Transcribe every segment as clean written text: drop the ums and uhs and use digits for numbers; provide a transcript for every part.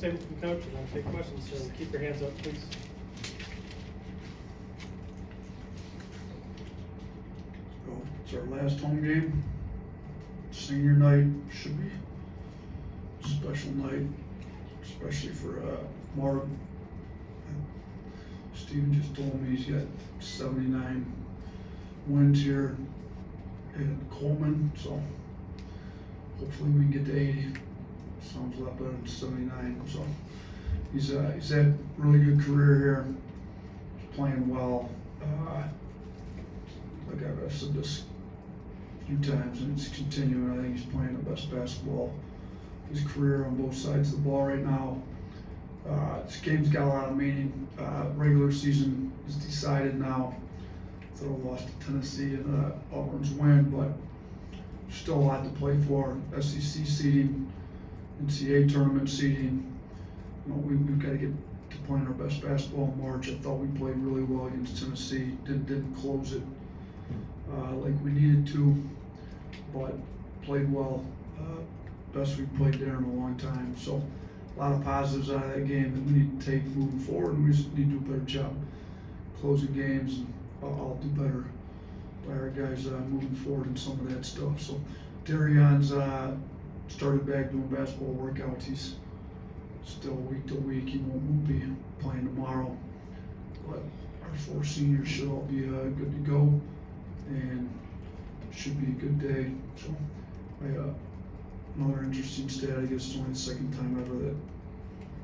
statement from coach, and I'll take questions, so keep your hands up, please. So it's our last home game. Senior night should be a special night, especially for Mark. Steven just told me he's got 79 wins here in Coleman, so hopefully we can get to 80. Sounds a lot better than 79. So he's had a really good career here. He's playing well. Like I've said this a few times, and it's continuing. I think he's playing the best basketball of his career on both sides of the ball right now. This game's got a lot of meaning. Regular season is decided now. Throw lost to Tennessee and Auburn's win, but still a lot to play for. SEC seeding, NCAA tournament seeding. You know, we've got to get to playing our best basketball in March. I thought we played really well against Tennessee. Didn't close it like we needed to, but played well. Best we've played there in a long time. So a lot of positives out of that game that we need to take moving forward, and we just need to do a better job closing games. And I'll do better by our guys moving forward in some of that stuff. So Darion's started back doing basketball workouts. He's still week to week. He won't be playing tomorrow, but our 4 seniors should all be good to go, and should be a good day. So another interesting stat. I guess it's only the second time ever that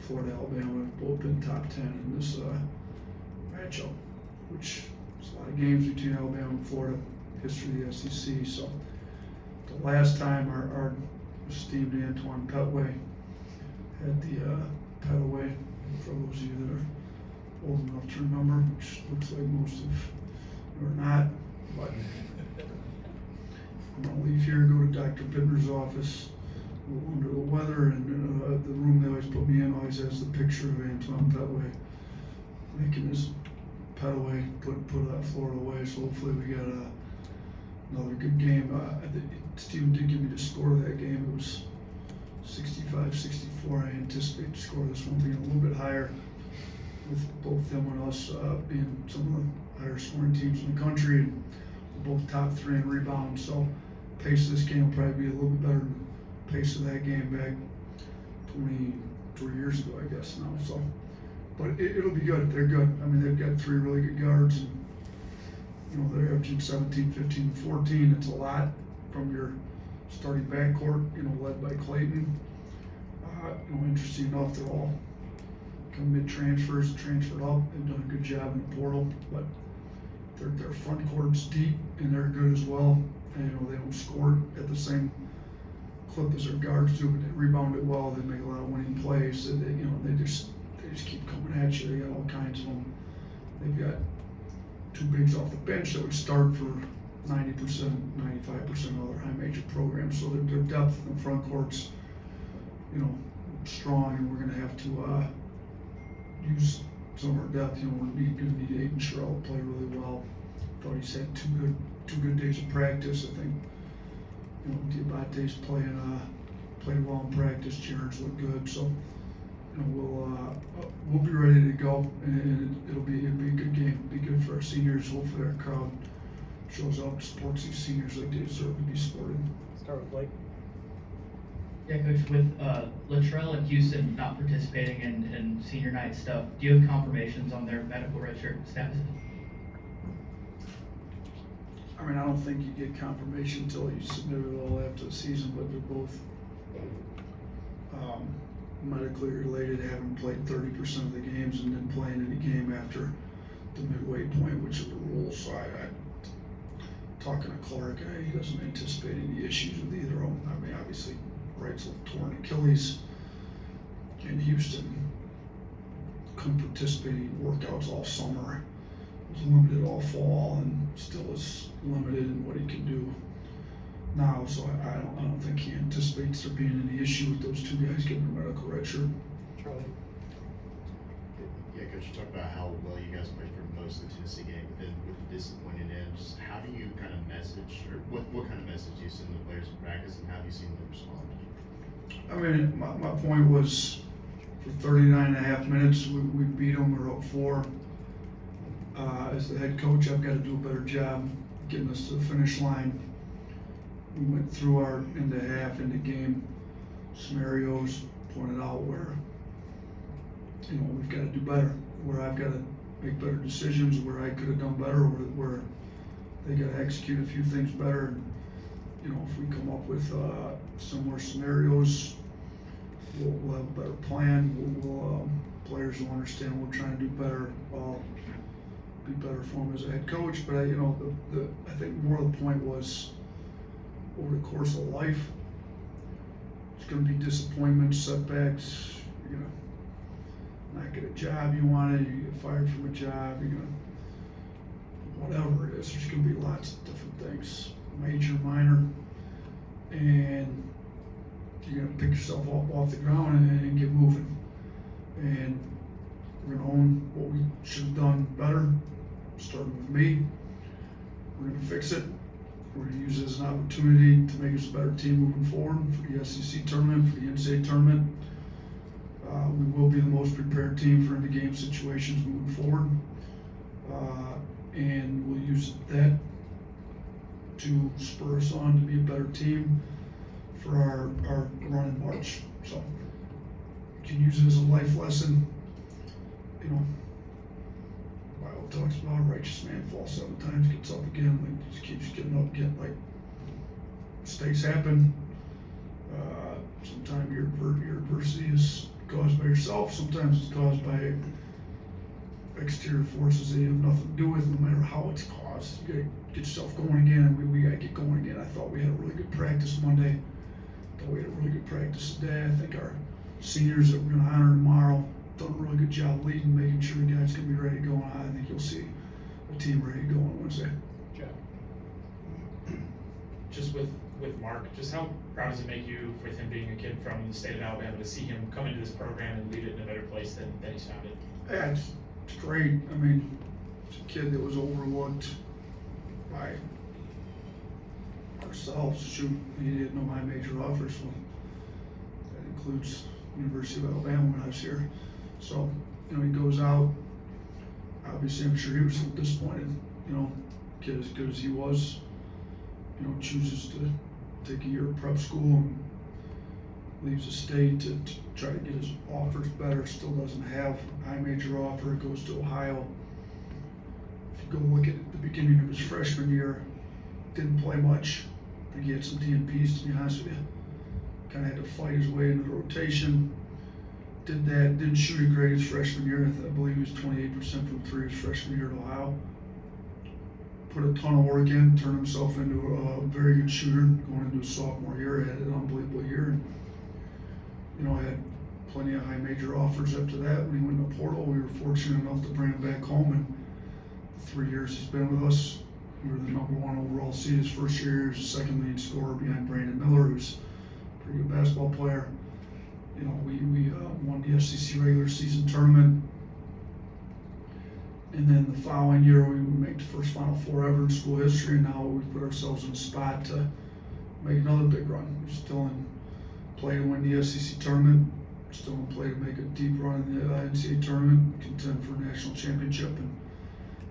Florida, Alabama have both been top 10 in this matchup, which is a lot of games between Alabama and Florida, history of the SEC. So the last time our esteemed Antoine Petway had the Petaway, for those of you that are old enough to remember, which looks like most of you are not, but I'm gonna leave here, go to Dr. Bittner's office, a little under the weather, and the room they always put me in always has the picture of Antoine Petway making his Petaway put Florida away. So hopefully we got another good game. Steven did give me the score of that game. It was 65-64. I anticipate the score of this one being a little bit higher, with both them and us being some of the higher scoring teams in the country, and both top 3 in rebounds. So pace of this game will probably be a little bit better than the pace of that game back 23 years ago, I guess now. So, but it'll be good. They're good. I mean, they've got 3 really good guards, and you know they're averaging 17, 15, 14. It's a lot from your starting backcourt, you know, led by Clayton. You know, interesting enough, they're all come mid-transfers, transferred up. They've done a good job in the portal, but their front court's deep, and they're good as well. And you know, they don't score at the same clip as their guards do, but they rebound it well. They make a lot of winning plays. So they just keep coming at you. They got all kinds of them. They've got 2 bigs off the bench that would start for 90%, 95% of other high major programs. So their depth in the front court's, you know, strong, and we're going to have to use some of our depth. You know, we're going to need Aiden Sherrill to play really well. Thought he's had two good days of practice. I think, you know, Diabate's played well in practice. Jaren's looked good. So, you know, we'll be ready to go, and it'll be a good game. It'll be good for our seniors. Hopefully our crowd shows up, supports these seniors like they deserve to be supported. Start with Blake. Yeah, Coach, with Latrell and Houston not participating in senior night stuff, do you have confirmations on their medical redshirt status? I mean, I don't think you get confirmation until you submit it all after the season, but they're both medically related, having played 30% of the games and then playing any game after the midway point, which is the rule. So talking to Clark, he doesn't anticipate any issues with either of them. I mean, obviously, Wright's a torn Achilles, and Houston couldn't participate in workouts all summer. Was limited all fall, and still is limited in what he can do now. So I don't think he anticipates there being any issue with those 2 guys getting a medical redshirt. Charlie. Yeah, Coach, you talked about how well you guys played for most of the Tennessee game, but then with the disappointing end, just how do you kind of message, or what kind of message do you send the players in practice, and how have you seen them respond? I mean, my point was, for for 39.5 minutes, we beat them, we're up 4. As the head coach, I've got to do a better job getting us to the finish line. We went through our into half, into game scenarios, pointed out where, we've got to do better, where I've got to make better decisions, where I could have done better, where they got to execute a few things better. And, if we come up with similar scenarios, we'll have a better plan. Players will understand we're trying to do better. I'll be better for them as a head coach. But I think more of the point was, over the course of life, it's going to be disappointments, setbacks. You're going to not get a job you wanted. You get fired from a job. You're going to, whatever it is. There's going to be lots of different things, major, minor, and you're going to pick yourself up off the ground and get moving. And we're going to own what we should have done better, starting with me. We're going to fix it. We're going to use it as an opportunity to make us a better team moving forward for the SEC tournament, for the NCAA tournament. We will be the most prepared team for end-of-game situations moving forward. And we'll use that to spur us on to be a better team for our run and march. So you can use it as a life lesson. The Bible talks about a righteous man falls 7 times, gets up again, just keeps getting up again. Mistakes happen. Sometimes your adversity is caused by yourself. Sometimes it's caused by exterior forces that you have nothing to do with, no matter how it's caused. You gotta get yourself going again, and we gotta get going again. I thought we had a really good practice Monday. I thought we had a really good practice today. I think our seniors that we're gonna honor tomorrow done a really good job leading, making sure the guys can be ready to go. And I think you'll see a team ready to go on Wednesday. Jack. Just with Mark, just how proud does it make you, with him being a kid from the state of Alabama, to see him come into this program and lead it in a better place than he's found it? Yeah, it's great. I mean, it's a kid that was overlooked by ourselves. Shoot, he didn't know my major offers. Well, that includes University of Alabama when I was here. So, he goes out. Obviously, I'm sure he was disappointed. Kid as good as he was, chooses to take a year of prep school and leaves the state to try to get his offers better. Still doesn't have a high major offer. Goes to Ohio. If you go look at the beginning of his freshman year, didn't play much. I think he had some DNPs, to be honest with you. Kind of had to fight his way into the rotation. Did that, didn't shoot it great his freshman year. I believe he was 28% from 3 his freshman year at Ohio. Put a ton of work in, turned himself into a very good shooter. Going into his sophomore year, had an unbelievable year. And, I had plenty of high major offers after that. When he went to Portal, we were fortunate enough to bring him back home. And the 3 years he's been with us, we were the #1 overall seed his first year. He was the second leading scorer behind Brandon Miller, who's a pretty good basketball player. We won the SEC regular season tournament. And then the following year, we made the first Final Four ever in school history. And now we put ourselves in a spot to make another big run. We're still in play to win the SEC tournament. We're still in play to make a deep run in the NCAA tournament, contend for a national championship. And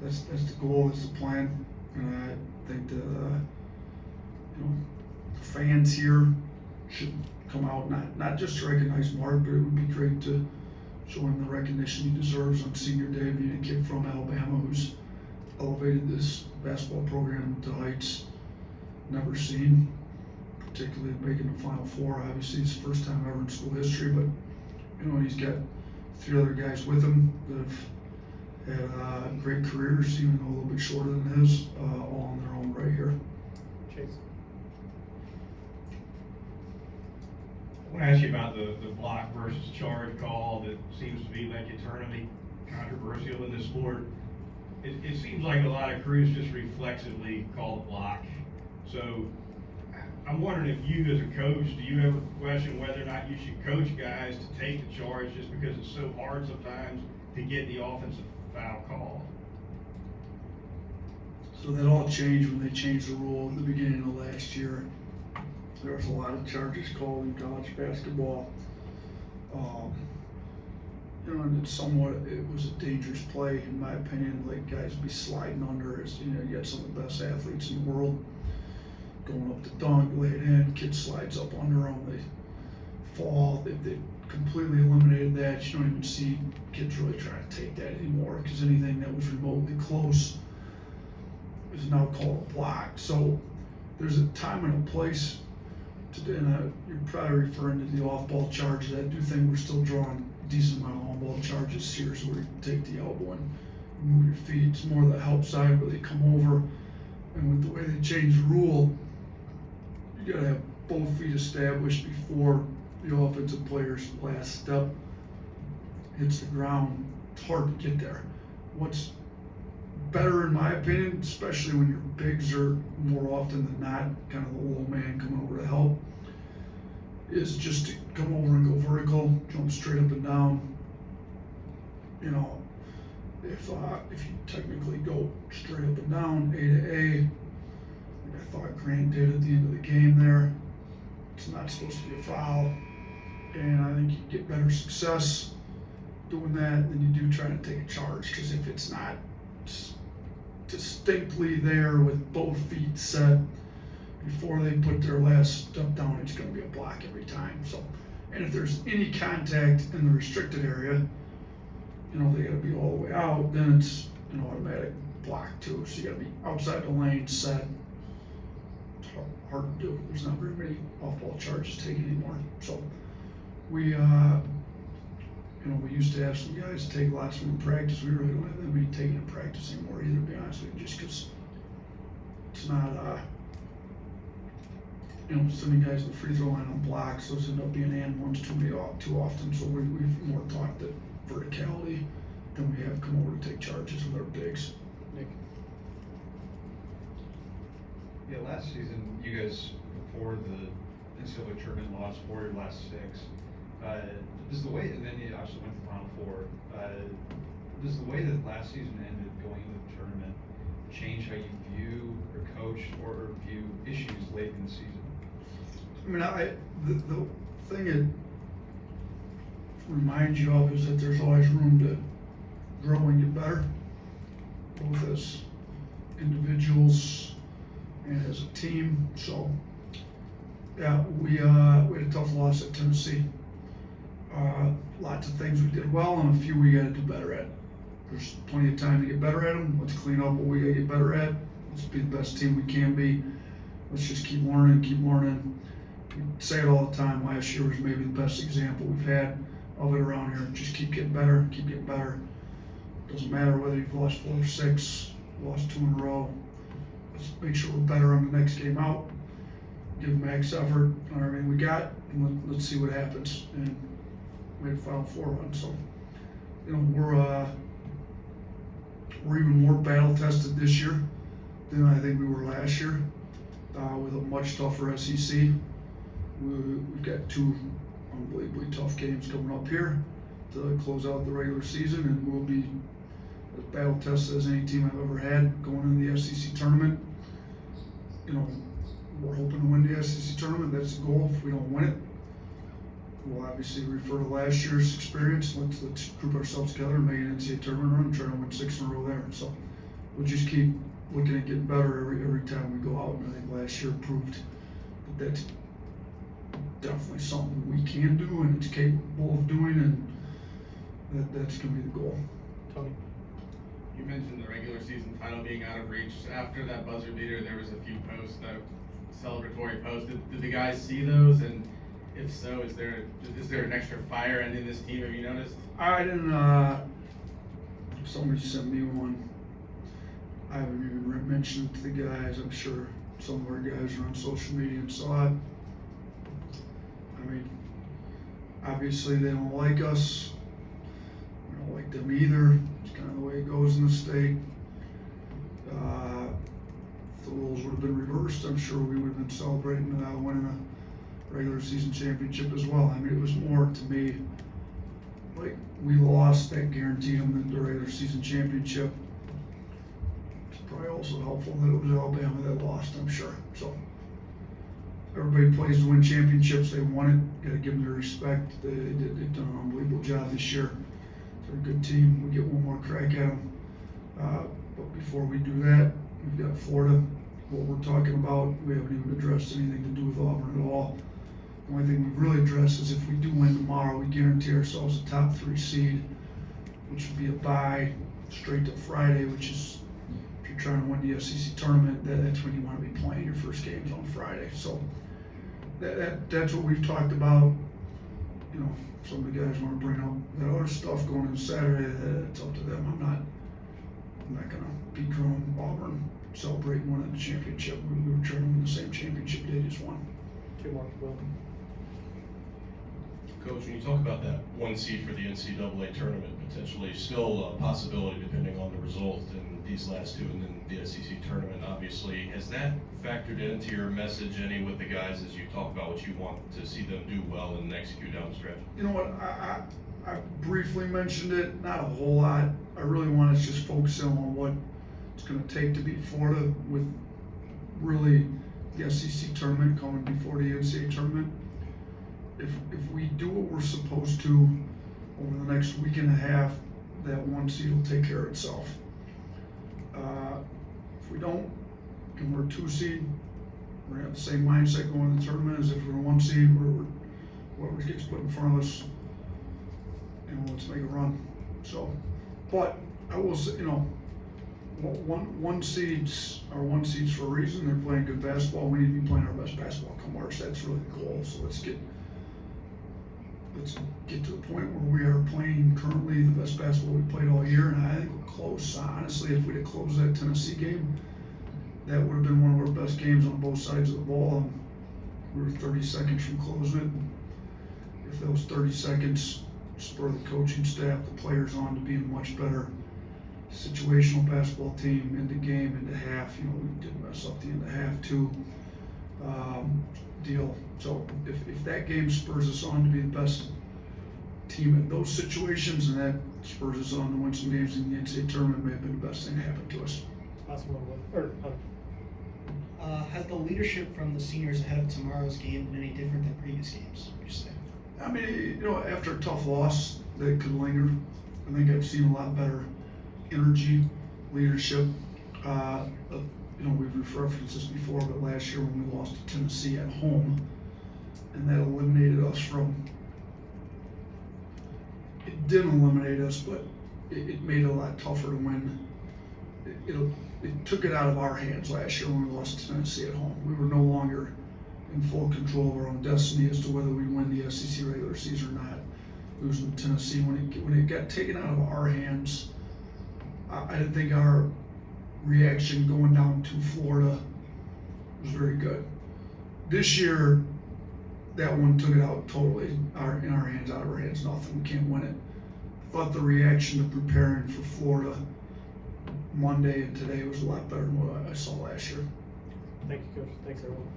that's the goal, that's the plan. And I think that, the fans here should come out, not just to recognize Mark, but it would be great to show him the recognition he deserves on senior day, being a kid from Alabama who's elevated this basketball program to heights never seen, particularly making the Final Four. Obviously, it's the first time ever in school history, but he's got 3 other guys with him that have had great careers, even though a little bit shorter than his, all on their own right here. Chase. I want to ask you about the block versus charge call that seems to be like eternally controversial in this sport. It seems like a lot of crews just reflexively call the block. So I'm wondering if you as a coach, do you ever question whether or not you should coach guys to take the charge just because it's so hard sometimes to get the offensive foul call? So that all changed when they changed the rule at the beginning of last year. There was a lot of charges called in college basketball. you know, and it was a dangerous play in my opinion. Like guys be sliding under. It's, you know, you got some of the best athletes in the world going up to dunk, lay it in. Kid slides up under them. They fall. They completely eliminated that. You don't even see kids really trying to take that anymore because anything that was remotely close is now called a block. So there's a time and a place to do, and you're probably referring to the off-ball charges. I do think we're still drawing a decent amount of on-ball charges here, so where you take the elbow and move your feet. It's more the help side where they come over, and with the way they changed the rule, you gotta have both feet established before the offensive player's last step hits the ground. It's hard to get there. What's better in my opinion, especially when your bigs are more often than not kind of the little man coming over to help, is just to come over and go vertical, jump straight up and down. You know, if you technically go straight up and down, A to A, like I thought Grant did at the end of the game there, it's not supposed to be a foul, and I think you get better success doing that than you do trying to take a charge, because if it's not distinctly there with both feet set before they put their last step down, it's going to be a block every time. So, and if there's any contact in the restricted area, you know, they got to be all the way out, then it's an automatic block too. So you got to be outside the lane set. It's hard to do. There's not very many off-ball charges taken anymore. So we, you know, we used to have some guys take lots of them in practice. We really don't have that many taken in practice anymore either, to be honest with you, just because it's not, you know, sending guys to the free throw line on blocks. Those end up being and ones too often. So we've more taught that verticality than we have come over to take charges with our bigs. Nick. Yeah, last season, you guys, before the NCAA tournament, lost 4 of your last 6. Does the way, and then you obviously went to the Final Four, does the way that last season ended going into the tournament change how you view or coach or view issues late in the season? I mean, the thing it reminds you of is that there's always room to grow and get better, both as individuals and as a team. So, yeah, we had a tough loss at Tennessee. Lots of things we did well and a few we got to do better at. There's plenty of time to get better at them. Let's clean up what we got to get better at. Let's be the best team we can be. Let's just keep learning, keep learning. We say it all the time. Last year was maybe the best example we've had of it around here. Just keep getting better, keep getting better. Doesn't matter whether you've lost 4 or 6, lost 2 in a row. Let's make sure we're better on the next game out. Give max effort on everything we got, and let's see what happens. And we had a Final Four run, so you know we're even more battle tested this year than I think we were last year, with a much tougher SEC. We've got 2 unbelievably tough games coming up here to close out the regular season, and we'll be as battle tested as any team I've ever had going into the SEC tournament. You know, we're hoping to win the SEC tournament. That's the goal. If we don't win it, we'll obviously refer to last year's experience. Let's group ourselves together and make an NCAA tournament run and try to win 6 in a row there. So we'll just keep looking at getting better every time we go out. And I think last year proved that that's definitely something we can do and it's capable of doing, and that's going to be the goal. Tony. You mentioned the regular season title being out of reach. After that buzzer beater, there was a few posts, that celebratory posts. Did the guys see those? And if so, is there an extra fire ending this team? Have you noticed? I didn't. Somebody sent me one. I haven't even mentioned it to the guys. I'm sure some of our guys are on social media and saw it. I mean, obviously they don't like us. We don't like them either. It's kind of the way it goes in the state. If the roles would have been reversed, I'm sure we would have been celebrating winning a regular season championship as well. I mean, it was more to me like we lost that guaranteed them the regular season championship. It's probably also helpful that it was Alabama that lost, I'm sure. So everybody plays to win championships. They won it. Got to give them their respect. They've done an unbelievable job this year. They're a good team. We get one more crack at them. But before we do that, we've got Florida. What we're talking about, we haven't even addressed anything to do with Auburn at all. The only thing we've really addressed is if we do win tomorrow, we guarantee ourselves a top 3 seed, which would be a bye straight to Friday, which is, if you're trying to win the SEC tournament, that's when you want to be playing your first games on Friday. So that's what we've talked about. You know, if some of the guys want to bring up that other stuff going into Saturday, it's up to them. I'm not gonna begrudge Auburn celebrating winning the championship. We were trying to win the same championship they just won. 2 more, Will. Coach, when you talk about that 1 seed for the NCAA tournament, potentially still a possibility depending on the result in these last 2 and then the SEC tournament, obviously, has that factored into your message any with the guys as you talk about what you want to see them do well and execute down the stretch? You know what, I briefly mentioned it, not a whole lot. I really want to just focus in on what it's going to take to beat Florida with really the SEC tournament coming before the NCAA tournament. If we do what we're supposed to over the next week and a half, that 1 seed will take care of itself. If we don't, and we're a 2 seed, we're gonna have the same mindset going to the tournament as if we're a 1 seed. Whoever gets put in front of us, you know, let's make a run. So, but I will say, you know, one seeds are 1 seeds for a reason. They're playing good basketball. We need to be playing our best basketball come March. That's really the goal. So let's get to the point where we are playing currently the best basketball we played all year, and I think we're close. Honestly, if we'd have closed that Tennessee game, that would have been one of our best games on both sides of the ball. We were 30 seconds from closing it. If those 30 seconds spur the coaching staff, the players on to be a much better situational basketball team into game, into half. You know, we did mess up the end of half too. Deal. So if that game spurs us on to be the best team in those situations, and that spurs us on to win some games in the NCAA tournament, may have been the best thing to happen to us. Last one, Will. Has the leadership from the seniors ahead of tomorrow's game been any different than previous games, would you say? I mean, you know, after a tough loss that could linger, I think I've seen a lot better energy, leadership. You know, we've referenced this before, but last year when we lost to Tennessee at home, and that eliminated us from, it didn't eliminate us, but it made it a lot tougher to win. It took it out of our hands last year when we lost to Tennessee at home. We were no longer in full control of our own destiny as to whether we win the SEC regular season or not. Losing to Tennessee, when it got taken out of our hands, I didn't think our reaction going down to Florida was very good. This year, that one took it out totally in our hands, out of our hands, nothing. We can't win it. I thought the reaction to preparing for Florida Monday and today was a lot better than what I saw last year. Thank you, Coach. Thanks, everyone.